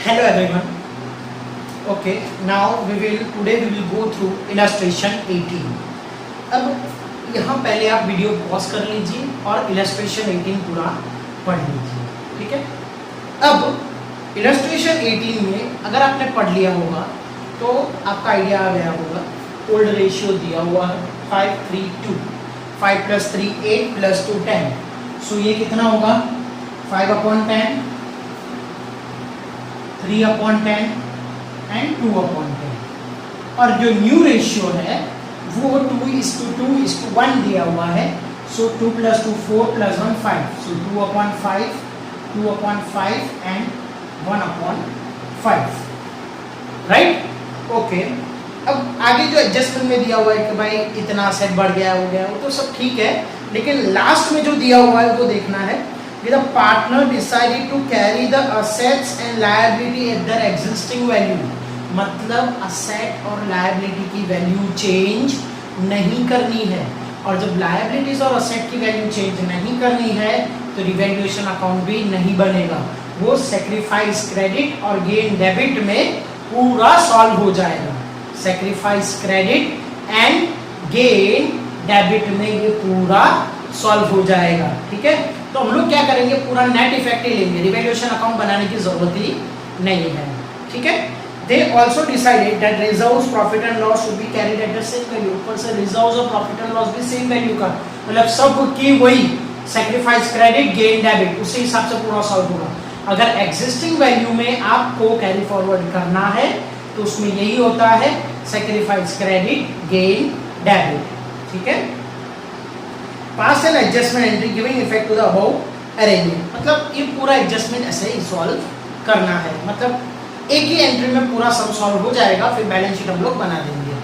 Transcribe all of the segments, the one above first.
Hello everyone. Okay, now today we will go through illustration 18. अब यहाँ पहले आप वीडियो पॉज कर लीजिए और illustration 18 पूरा पढ़ लीजिए, ठीक है। अब illustration 18 में अगर आपने पढ़ लिया होगा तो आपका आइडिया आ गया होगा। ओल्ड रेशियो दिया हुआ है 5, 3, 2, 5 + 3 8 + 2 10। सो ये कितना होगा 5/10, 3/10 एंड 2/10। और जो न्यू रेशियो है वो 2:2:1 दिया हुआ है। सो 2 + 2 4 + 1 5। सो 2/5, 2/5 एंड 1/5, राइट। ओके, अब आगे जो एडजस्टमेंट में दिया हुआ है कि भाई इतना असेट बढ़ गया हो गया, वो तो सब ठीक है, लेकिन लास्ट में जो दिया हुआ है वो देखना है। The partner decided to carry the assets and liability at their existing value। मतलब asset और liability की वैल्यू चेंज नहीं करनी है, और जब liabilities और asset की वैल्यू चेंज नहीं करनी है तो रिवैल्यूएशन अकाउंट भी नहीं बनेगा। वो सेक्रीफाइस क्रेडिट और गेन डेबिट में पूरा सॉल्व हो जाएगा। Sacrifice credit and gain debit में ये पूरा सॉल्व हो जाएगा, ठीक है। तो हम लोग क्या करेंगे, पूरा नेट इफेक्ट ही लेंगे, रिवैल्यूएशन अकाउंट बनाने की जरूरत ही नहीं है, ठीक है। They also decided that reserves profit and loss should be carried at the same value. ऊपर से रिजर्व्स और प्रॉफिट एंड लॉस भी सेम वैल्यू का, मतलब सब की वही सैक्रिफाइस क्रेडिट गेन डेबिट उसी हिसाब से पूरा सॉल्व होगा। अगर एग्जिस्टिंग वैल्यू में आपको कैरी फॉरवर्ड करना है तो उसमें यही होता है, सैक्रिफाइस क्रेडिट गेन डेबिट, ठीक है। Past and adjustment entry giving effect to the above arrangement. मतलब ये पूरा एडजस्टमेंट ऐसे ही सॉल्व करना है, मतलब एक ही एंट्री में पूरा सम सॉल्व हो जाएगा, फिर बैलेंस शीट हम लोग बना देंगे,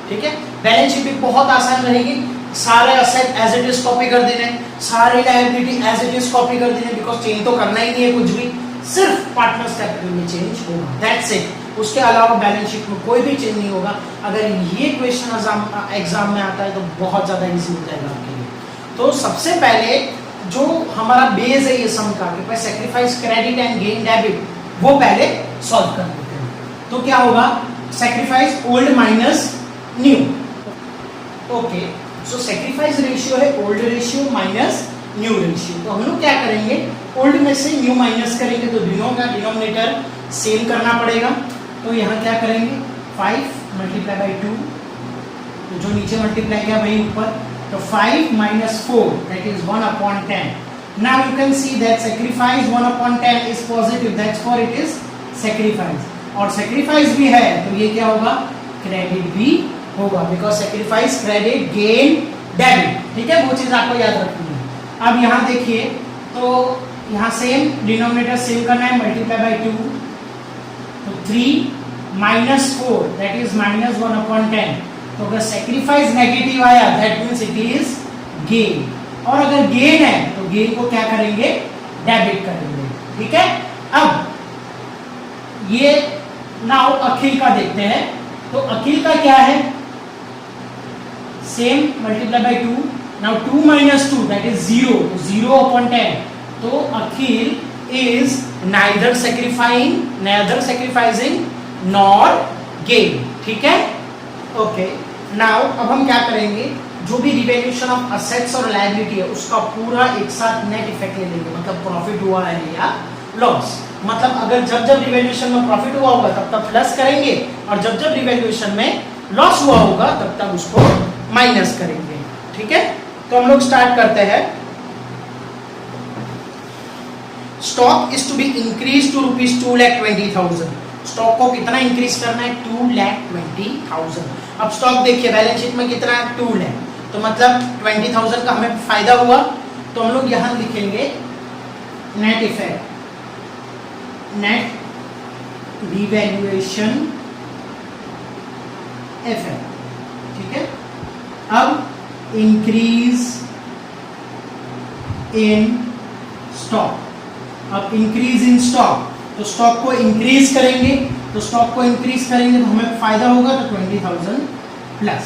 ठीक है। बैलेंस शीट भी बहुत आसान रहेगी। सारे asset as it is copy कर देने, सारी liability as it is copy कर देने, बिकॉज चेंज तो करना ही नहीं है कुछ भी, सिर्फ पार्टनर्स कैपिटल में चेंज होगा, दैट्स इट। उसके अलावा बैलेंस शीट में कोई भी चेंज नहीं होगा। अगर ये क्वेश्चन एग्जाम में आता है तो बहुत ज्यादा इजी हो जाएगा आपके लिए। तो सबसे पहले जो हमारा बेस है ये सम का, कि sacrifice credit and gain debit, वो पहले सॉल्व कर लेते हैं। तो क्या होगा, sacrifice old minus new. Okay, so sacrifice ratio है old ratio minus new ratio. तो हम लोग क्या करेंगे, ओल्ड में से न्यू माइनस करेंगे, तो दोनों का डिनोमिनेटर सेम करना पड़ेगा। तो यहाँ क्या करेंगे, 5 × 2, तो जो नीचे मल्टीप्लाई किया वही ऊपर, तो 5 - 4 that is 1/10. Now you can see that sacrifice 1/10 is positive, that's for it is sacrifice। और sacrifice भी है तो ये क्या होगा, क्रेडिट भी होगा, because sacrifice credit gain debit, ठीक है। वो चीज आपको याद रखनी है। अब यहाँ देखिए, तो यहाँ सेम डिनोमिनेटर सेम करना है, मल्टीप्लाई 2, तो 3 - 4 that is -1/10। तो अगर सैक्रिफाइस नेगेटिव आया that means it is gain, और अगर गेन है तो गेन को क्या करेंगे, डेबिट करेंगे, ठीक है। अब ये नाउ अखिल का देखते हैं। तो अखिल का क्या है, same multiply 2, now 2 - 2 that is 0, तो 0/10। तो Akhil is neither sacrificing nor gain, ठीक है। ओके, नाउ अब हम क्या करेंगे, जो भी रिवैल्यूएशन ऑफ असेट्स और लायबिलिटी है उसका पूरा एक साथ नेट इफेक्ट ले लेंगे, मतलब प्रॉफिट हुआ है या लॉस। मतलब अगर जब जब रिवैल्यूएशन में प्रॉफिट हुआ होगा तब तब प्लस करेंगे, और जब जब रिवैल्यूएशन में लॉस हुआ होगा तब तब उसको माइनस करेंगे, ठीक है। तो हम लोग स्टार्ट करते हैं। Stock is to be increase to ₹2,20,000। Stock को कितना इंक्रीज करना है, 2,20,000। अब स्टॉक देखिए बैलेंस शीट में कितना है, 2 लाख, तो मतलब 20,000 का हमें फायदा हुआ। तो हम लोग यहां लिखेंगे net effect, net revaluation effect, ठीक है। अब इंक्रीज इन स्टॉक, अब इंक्रीज इन स्टॉक, तो स्टॉक को इंक्रीज करेंगे, तो स्टॉक को इंक्रीज करेंगे तो हमें फायदा होगा, तो 20,000 प्लस,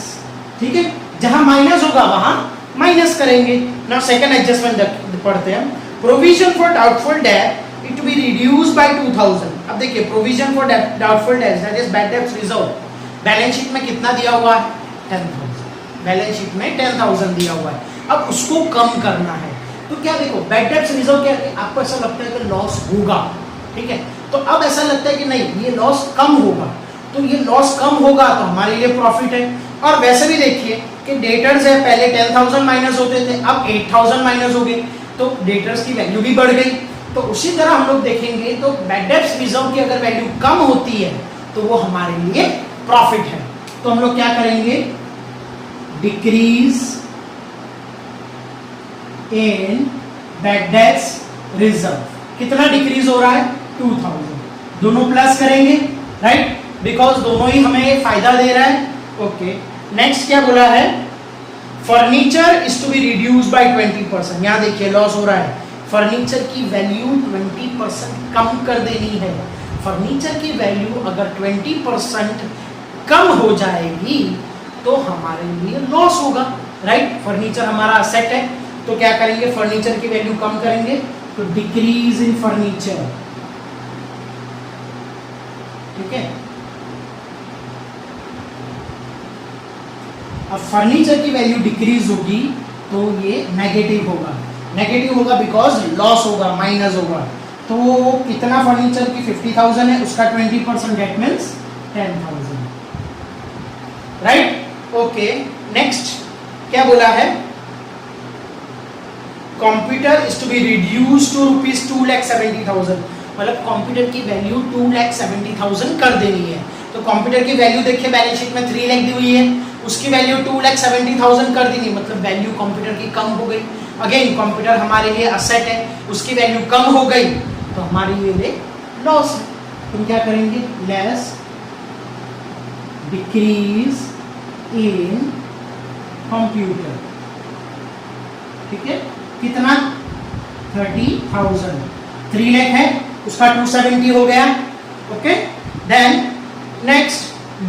ठीक है। जहां माइनस होगा वहां माइनस करेंगे। नाउ सेकंड एडजस्टमेंट पढ़ते हैं। Provision for doubtful debt it to be reduced by 2000। अब देखिए provision for doubtful debts that is bad debts reserve, balance sheet में कितना दिया हुआ है 10,000, बैलेंस शीट में 10,000 दिया हुआ है, अब उसको कम करना है। तो क्या देखो बैड डेट्स रिजर्व क्या है, आपको ऐसा लगता है कि लॉस होगा, ठीक है, तो अब ऐसा लगता है कि नहीं ये लॉस कम होगा, तो ये लॉस कम होगा तो हमारे लिए प्रॉफिट है। और वैसे भी देखिए कि डेटर्स है, पहले 10,000 माइनस होते थे, अब 8,000 माइनस हो गए, तो डेटर्स की वैल्यू भी बढ़ गई। तो उसी तरह हम लोग देखेंगे तो बैड डेट्स रिजर्व की अगर वैल्यू कम होती है तो वो हमारे लिए प्रॉफिट है। तो हम लोग क्या करेंगे, decrease in bad debts reserve, कितना डिक्रीज हो रहा है 2,000, दोनों प्लस करेंगे राइट, बिकॉज दोनों ही हमें फायदा दे रहा है। ओके नेक्स्ट क्या बोला है, furniture is to be reduce by 20%, यहां देखिए लॉस हो रहा है, फर्नीचर की वैल्यू 20% कम कर देनी है। फर्नीचर की वैल्यू अगर 20% कम हो जाएगी तो हमारे लिए लॉस होगा राइट, फर्नीचर हमारा असेट है, तो क्या करेंगे फर्नीचर की वैल्यू कम करेंगे, तो डिक्रीज इन फर्नीचर, ठीक है। अब फर्नीचर की वैल्यू डिक्रीज होगी तो ये नेगेटिव होगा, नेगेटिव होगा बिकॉज लॉस होगा, माइनस होगा। तो कितना फर्नीचर की 50,000 है, उसका 20% that means 10,000 right. Okay next क्या बोला है, computer is to be reduce to ₹2,70,000, मतलब कंप्यूटर की वैल्यू 2,70,000 कर देनी है। तो कंप्यूटर की वैल्यू देखिए बैलेंस शीट में 3 लाख दी हुई है, उसकी वैल्यू 2,70,000 कर देनी, मतलब वैल्यू कंप्यूटर की कम हो गई। अगेन कंप्यूटर हमारे लिए असेट है, उसकी वैल्यू कम हो गई तो हमारे लिए लॉस है। तुम क्या करेंगे, लेस डिक्रीज इन कंप्यूटर, ठीक है, कितना 30,000, 3 लाख है उसका 270 हो गया। Okay then next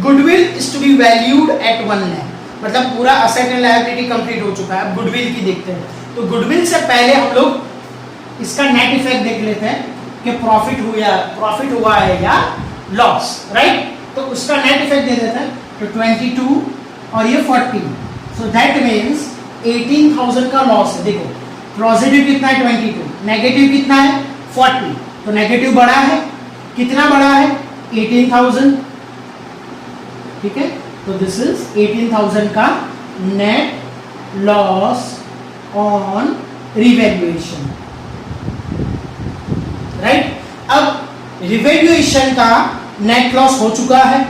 goodwill is to be valued at 1 lakh, मतलब पूरा असेट एंड लायबिलिटी कंप्लीट हो चुका है। अब गुडविल की देखते हैं, तो गुडविल से पहले हम लोग इसका नेट इफेक्ट देख लेते हैं कि प्रॉफिट हुआ है या लॉस राइट, तो उसका नेट इफेक्ट दे देते हैं, तो 22 और ये 40, सो दैट मीन्स 18,000 का लॉस है। देखो पॉजिटिव कितना है 22, नेगेटिव कितना है 40, तो नेगेटिव बड़ा है, कितना बड़ा है 18,000, ठीक है, तो दिस इज 18,000 का net loss on revaluation right. अब रिवैल्यूएशन का नेट लॉस हो चुका है,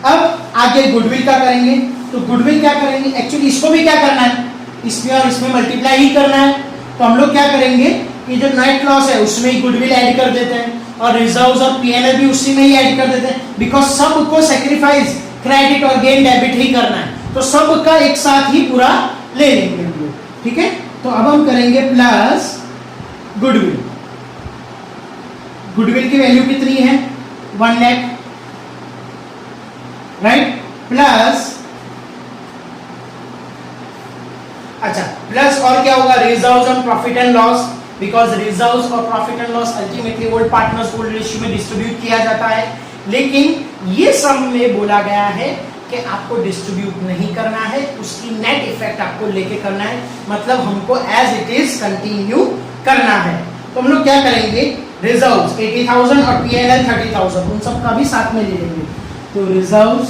अब आगे गुडविल का करेंगे, तो गुडविल क्या करेंगे, एक्चुअली इसको भी क्या करना है, इसमें और इसमें मल्टीप्लाई ही करना है, तो हम लोग क्या करेंगे कि जो नेट लॉस है उसमें ही गुडविल ऐड कर देते हैं और रिजर्व्स और पीएनएल भी उसी में ही ऐड कर देते हैं, बिकॉज सबको सैक्रिफाइस क्रेडिट और गेन डेबिट ही करना है, तो सबका एक साथ ही पूरा ले लेंगे हम लोग, ठीक है। तो अब हम करेंगे प्लस गुडविल, गुडविल की वैल्यू कितनी है 1 लाख राइट, प्लस अच्छा प्लस और क्या होगा रिजर्व्स और profit and loss, because reserves और profit and loss ultimately old partners old ratio में डिस्ट्रीब्यूट किया जाता है, लेकिन ये सब में बोला गया है कि आपको डिस्ट्रीब्यूट नहीं करना है, उसकी नेट इफेक्ट आपको लेके करना है, मतलब हमको एज इट इज कंटिन्यू करना है। तो हम लोग क्या करेंगे, रिजर्व्स 80,000 और पीएनएल 30,000 उन सब का भी साथ में ले लेंगे, तो रिजर्व्स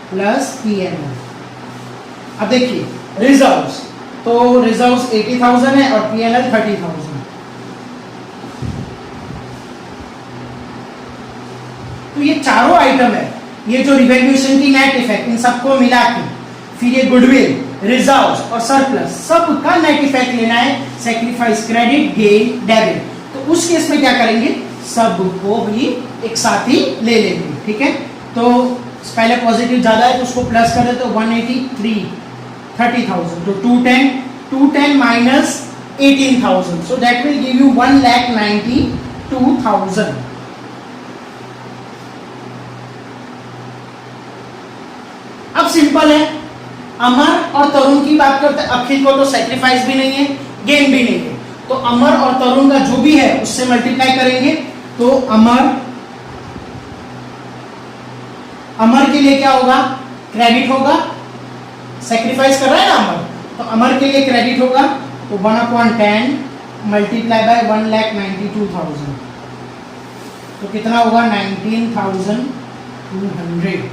प्लस पीएनएल। अब देखिए रिजर्व्स, तो रिजर्व्स 80,000 है और पीएनएल 30,000, तो ये चारों आइटम है, ये जो रिवैल्यूएशन की नेट इफेक्ट इन सबको मिला के फिर ये गुडविल रिजर्व्स और सरप्लस सबका नेट इफेक्ट लेना है, सैक्रिफाइस क्रेडिट गेन डेबिट, तो उस केस में क्या करेंगे सबको भी एक साथ ही ले लेंगे, ठीक है। तो पहले पॉजिटिव ज्यादा है तो उसको प्लस कर दे, तो 183 30,000, तो 210 minus 18,000, so that will give you 1,92,000। अब सिंपल है, अमर और तरुण की बात करते हैं, अखिल को तो सैक्रिफाइस भी नहीं है गेन भी नहीं है, तो अमर और तरुण का जो भी है उससे मल्टीप्लाई करेंगे तो अमर के लिए क्या होगा, क्रेडिट होगा, सेक्रीफाइस कर रहा है ना अमर, तो अमर के लिए क्रेडिट होगा, तो 1/10 मल्टीप्लाई बाय 1,92,000, तो कितना होगा 19,200।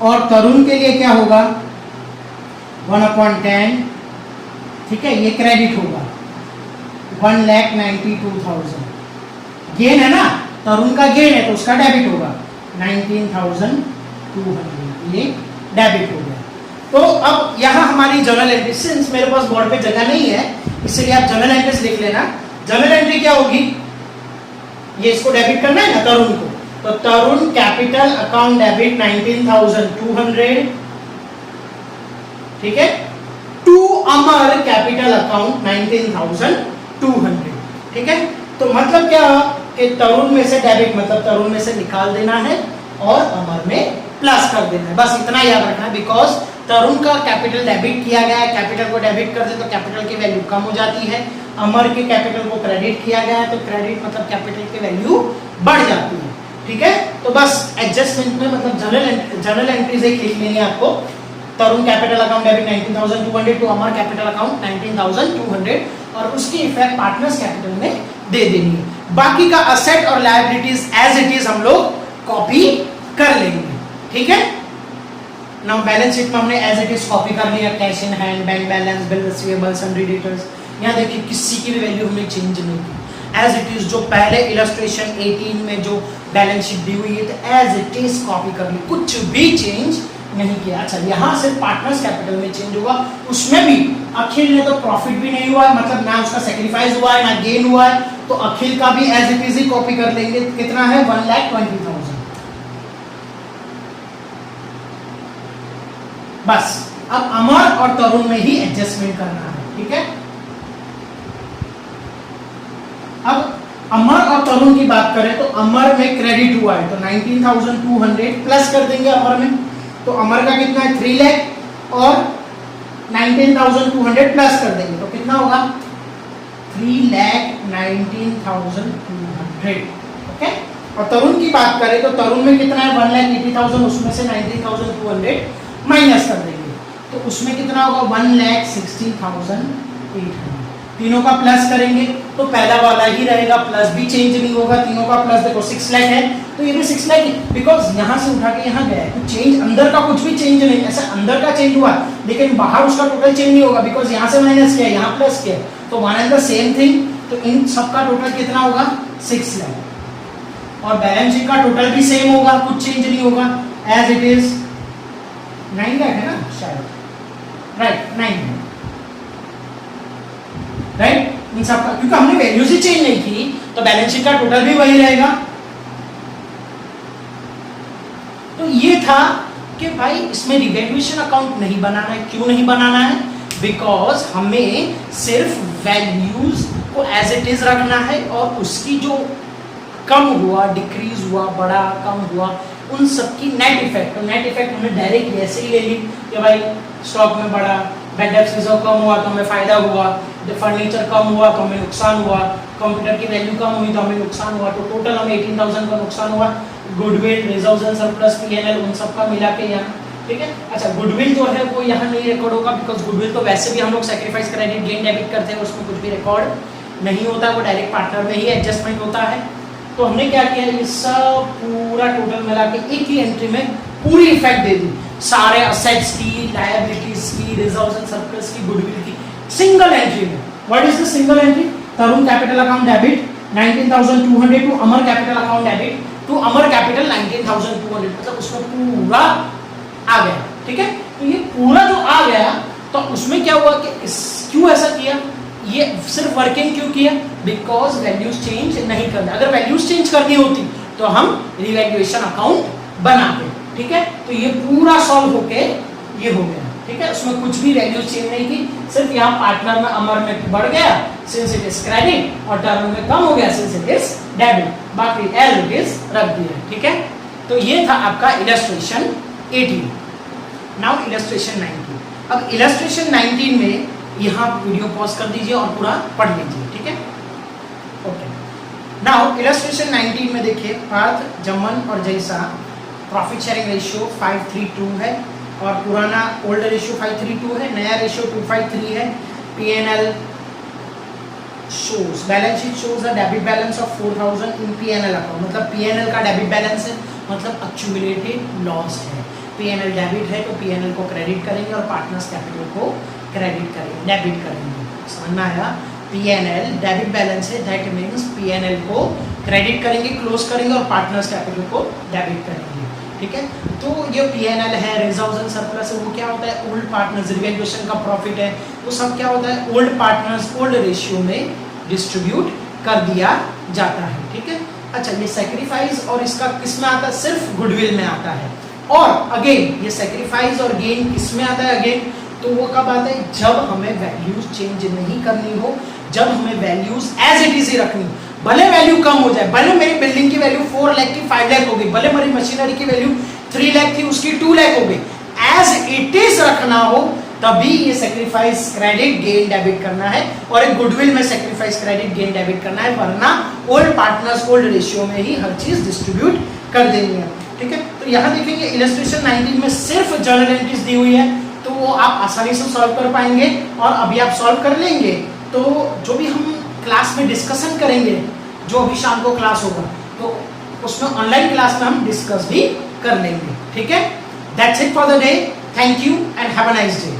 और तरुण के लिए क्या होगा 1/10, ठीक है, ये क्रेडिट होगा 1,92,000। गेन है ना, तरुण का गेन है तो उसका डेबिट होगा 19,200, ये डेबिट हो गया। तो अब यहाँ हमारी जर्नल एंट्री, सिंस मेरे पास बोर्ड पे जगह नहीं है इसलिए आप जर्नल एंट्रीज लिख लेना। जर्नल एंट्री क्या होगी, ये इसको डेबिट करना है ना तरुण को, तो तरुण कैपिटल अकाउंट डेबिट 19,200, ठीक है, टू अमर कैपिटल अकाउंट 19,200, ठीक है। तो मतलब क्या कि तरुण में से डेबिट मतलब तरुण में से निकाल देना है और अमर में प्लस कर देना है, बस इतना याद रखना है। बिकॉज तरुण का कैपिटल डेबिट किया गया है, कैपिटल को डेबिट कर दे तो कैपिटल की वैल्यू कम हो जाती है, अमर के कैपिटल को क्रेडिट किया गया है तो क्रेडिट मतलब कैपिटल की वैल्यू बढ़ जाती है, ठीक है। तो बस एडजस्टमेंट में मतलब जनरल एंट्रीज एक लिख लेनी है आपको, Tarun capital account debit 19,200 to Amar capital account 19,200 और उसकी इफेक्ट पार्टनर्स कैपिटल में दे देनी है। बाकी का असेट और लायबिलिटीज एज इट इज हम लोग कॉपी कर लेंगे, ठीक है। नाउ बैलेंस शीट में हमने एज इट इज कॉपी कर लिया, cash in hand, bank balance, bill receivable, sundry debtors. यहाँ देखिए किसी की भी वैल्यू हमने चेंज नहीं की, एज इट इज जो पहले इलस्ट्रेशन 18 में जो बैलेंस शीट दी हुई है तो एज इट इज कॉपी कर ली, कुछ भी चेंज नहीं किया। अच्छा, यहाँ से पार्टनर्स कैपिटल में चेंज हुआ, उसमें भी अखिल ने तो प्रॉफिट भी नहीं हुआ है, मतलब ना उसका सेक्रीफाइस हुआ है ना गेन हुआ है, तो अखिल का भी एज इट इज ही कॉपी कर लेंगे। कितना है 1,20,000। बस अब अमर और तरुण में ही एडजस्टमेंट करना है, ठीक है। अब अमर और तरुण की बात करें तो अमर में क्रेडिट हुआ है तो 19,200 प्लस कर देंगे अमर में, तो अमर का कितना है 3 लाख और 19,200 प्लस कर देंगे तो कितना होगा 3,19,200, ओके। और तरुण की बात करें तो तरुण में कितना है 1,80,000, उसमें से 19,200 माइनस कर देंगे तो उसमें कितना होगा 1,60,800। तीनों का प्लस करेंगे तो पहला वाला ही रहेगा, प्लस भी चेंज नहीं होगा, तीनों का प्लस देखो 6 लाख है तो ये भी 6 लाख है, बिकॉज यहाँ से उठा के यहाँ गया है, कुछ चेंज अंदर का कुछ भी चेंज नहीं, ऐसा अंदर का चेंज हुआ लेकिन बाहर उसका टोटल चेंज नहीं होगा, बिकॉज यहाँ से माइनस किया यहाँ प्लस किया, तो one and the same thing. तो इन सबका टोटल कितना होगा 6 लाख और बैलेंस शीट का टोटल भी सेम होगा, कुछ चेंज नहीं होगा, एज इट इज 9 लाख है ना शायद, राइट 9 राइट, इन सबका क्योंकि हमने वैल्यूज ही चेंज नहीं की तो बैलेंस शीट का टोटल भी वही रहेगा। तो ये था कि भाई इसमें रिवैल्यूएशन अकाउंट नहीं बनाना है। क्यों नहीं बनाना है? बिकॉज हमें सिर्फ वैल्यूज को एज इट इज रखना है और उसकी जो कम हुआ, डिक्रीज हुआ, बढ़ा, कम हुआ, उन सबकी नेट इफेक्ट, तो नेट इफेक्ट हमने डायरेक्ट ऐसे ही ले ली कि भाई स्टॉक में बढ़ा, बैड डेब्ट्स रिजर्व कम हुआ तो हमें फायदा हुआ, फर्नीचर कम हुआ तो हमें नुकसान हुआ, कंप्यूटर की वैल्यू कम हुई तो हमें नुकसान हुआ, तो टोटल हमें 18,000 का नुकसान हुआ। Goodwill, reserves and surplus, PNL, उन सब का मिला के यहाँ, ठीक है। अच्छा, गुडविल जो है वो यहाँ नहीं रिकॉर्ड होगा बिकॉज गुडविल तो वैसे भी हम लोग सेक्रीफाइस क्रेडिट गेन डेबिट करते हैं, उसमें कुछ भी रिकॉर्ड नहीं होता, वो डायरेक्ट पार्टनर में ही एडजस्टमेंट होता है। तो हमने क्या किया, ये सब पूरा टोटल मिला के एक ही एंट्री में पूरी इफेक्ट दे दी, सारे असेट्स की, लायबिलिटीज की, रिजर्व्स एंड सरप्लस की, गुडविल की, सिंगल एंट्री में। What is the single entry? Tarun capital account debit 19,200 to Amar capital account debit to Amar capital 19,200, मतलब उसमें पूरा आ गया, ठीक है। तो ये पूरा जो आ गया तो उसमें क्या हुआ कि क्यों ऐसा किया, ये सिर्फ वर्किंग क्यों किया? बिकॉज वैल्यूज चेंज नहीं करना, अगर वैल्यूज चेंज करनी होती तो हम रिवैल्यूएशन अकाउंट बनाते, ठीक है। तो ये पूरा सॉल्व होके ये हो गया, ठीक है। उसमें कुछ भी वैल्यूज चेंज नहीं की, सिर्फ यहाँ पार्टनर में अमर में बढ़ गया सिंस इट इज क्रेडिट और टर्न में कम हो गया सिंस इट इज डेबिट, बाकी एज इट इज रख दिया, ठीक है। तो ये था आपका इलस्ट्रेशन 18। Now illustration 19। अब इलस्ट्रेशन 19 में यहाँ वीडियो पॉज कर दीजिए और पूरा पढ़ लीजिए, ठीक है। ओके, नाउ इलस्ट्रेशन 19 में देखिए, पार्थ, जमन और जैसा प्रॉफिट शेयरिंग रेशियो 532 है और पुराना ओल्ड रेशियो 532 है, नया रेशियो 253 है। P&L shows, balance sheet shows a debit balance of 4000 in P&L account, मतलब P&L का डेबिट बैलेंस है, मतलब एक्यूमुलेटेड लॉस है। P&L डेबिट है तो P&L को क्रेडिट करेंगे और पार्टनर्स कैपिटल को क्रेडिट करेंगे, डेबिट करेंगे। समझ में आया? P&L डेबिट बैलेंस है, दैट मीन्स P&L को क्रेडिट करेंगे, क्लोज करेंगे और पार्टनर्स कैपिटल को डेबिट करेंगे। ठीक है, तो ये P&L है, रिजर्व्स एंड सरप्लस है, वो क्या होता है? ओल्ड पार्टनर्स, रिवैल्यूएशन का प्रॉफिट है, वो सब क्या होता है? ओल्ड पार्टनर्स ओल्ड रेशियो में डिस्ट्रीब्यूट कर दिया जाता है। ठीक है, अच्छा ये सेक्रीफाइस और इसका किस में आता है? सिर्फ गुडविल में आता है। और अगेन ये सेक्रीफाइस और गेन किस में आता है? अगेन तो वो कब आता है? जब हमें वैल्यूज चेंज नहीं करनी हो, जब हमें वैल्यूज एज इट इज ही रखनी हो, भले वैल्यू कम हो जाए, भले मेरी बिल्डिंग की वैल्यू 4 लाख की 5 लाख हो गई, भले मेरी मशीनरी की वैल्यू 3 लाख थी उसकी 2 लाख हो गई, एज इट इज रखना हो तभी ये सेक्रीफाइस क्रेडिट गेन डेबिट करना है और एक गुडविल में सेक्रीफाइस क्रेडिट गेन डेबिट करना है, वरना ओल्ड पार्टनर्स ओल्ड रेशियो में ही हर चीज डिस्ट्रीब्यूट कर देनी है। ठीक है, तो यहाँ देखेंगे इलस्ट्रेशन 19 में सिर्फ जर्नल एंट्रीज दी हुई है, तो वो आप आसानी से सॉल्व कर पाएंगे और अभी आप सॉल्व कर लेंगे तो जो भी हम क्लास में डिस्कशन करेंगे, जो अभी शाम को क्लास होगा, तो उसमें ऑनलाइन क्लास में हम डिस्कस भी कर लेंगे। ठीक है, that's it for the day, thank you and have a nice day.